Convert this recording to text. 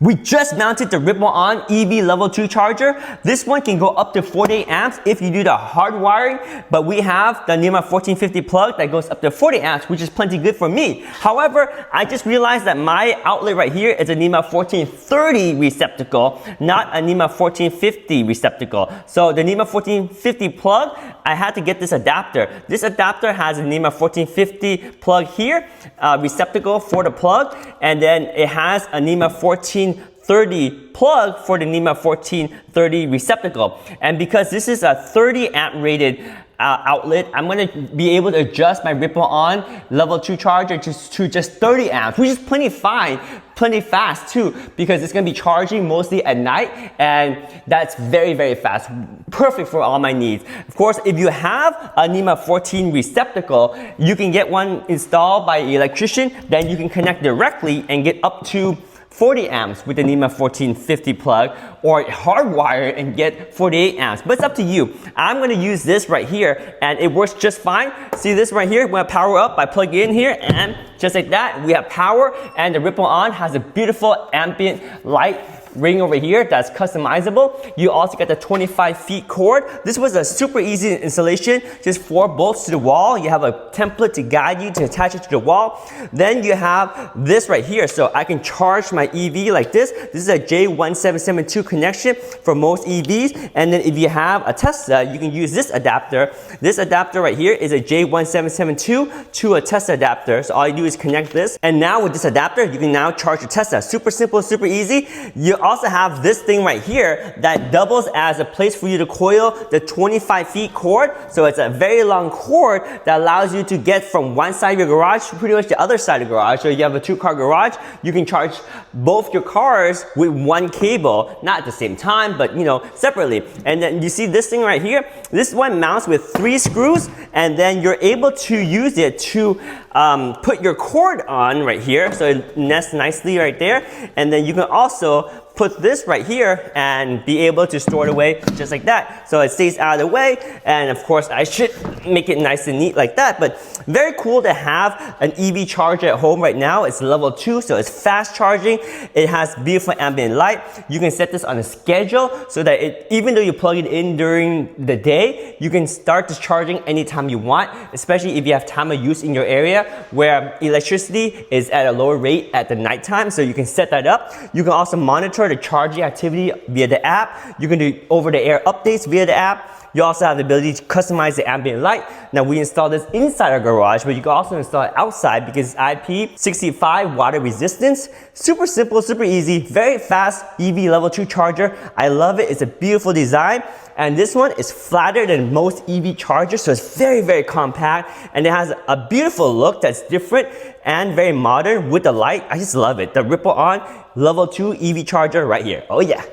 We just mounted the RIPPLEON EV Level 2 charger. This one can go up to 48 amps if you do the hard wiring, but we have the NEMA 1450 plug that goes up to 40 amps, which is plenty good for me. However, I just realized that my outlet right here is a NEMA 1430 receptacle, not a NEMA 1450 receptacle. So the NEMA 1450 plug, I had to get this adapter. This adapter has a NEMA 1450 plug here, receptacle for the plug, and then it has a NEMA 1430 plug for the NEMA 1430 receptacle. And because this is a 30 amp rated outlet, I'm going to be able to adjust my RIPPLEON Level 2 charger to just 30 amps, which is plenty fine, plenty fast too, because it's going to be charging mostly at night, and that's very, very fast. Perfect for all my needs. Of course, if you have a NEMA 14 receptacle, you can get one installed by an electrician, then you can connect directly and get up to 40 amps with the NEMA 1450 plug, or hardwire and get 48 amps, but it's up to you. I'm going to use this right here and it works just fine. See this right here, when I power up, I plug it in here and just like that, we have power, and the RIPPLEON has a beautiful ambient light ring over here that's customizable. You also get the 25 feet cord. This was a super easy installation, just 4 bolts to the wall. You have a template to guide you to attach it to the wall. Then you have this right here, so I can charge my EV like this. This is a J1772 connection for most EVs, and then if you have a Tesla, you can use this adapter. This adapter right here is a J1772 to a Tesla adapter, so all you do is connect this, and now with this adapter, you can now charge your Tesla. Super simple, super easy. You also have this thing right here that doubles as a place for you to coil the 25 feet cord. So it's a very long cord that allows you to get from one side of your garage to pretty much the other side of the garage. So you have a 2-car garage, you can charge both your cars with one cable, not at the same time, but you know, separately. And then you see this thing right here, this one mounts with 3 screws, and then you're able to use it to put your cord on right here, so it nests nicely right there. And then you can also put this right here and be able to store it away just like that, so it stays out of the way. And of course, I should make it nice and neat like that, but very cool to have an EV charger at home right now. It's level 2, so it's fast charging. It has beautiful ambient light. You can set this on a schedule so that even though you plug it in during the day, you can start this charging anytime you want, especially if you have time of use in your area where electricity is at a lower rate at the nighttime. So you can set that up. You can also monitor the charging activity via the app. You can do over-the-air updates via the app. You also have the ability to customize the ambient light. Now we installed this inside our garage, but you can also install it outside because it's IP65 water resistance. Super simple, super easy, very fast EV level 2 charger. I love it. It's a beautiful design. And this one is flatter than most EV chargers, so it's very, very compact. And it has a beautiful look that's different and very modern with the light. I just love it. The RIPPLEON Level 2 EV charger right here. Oh yeah.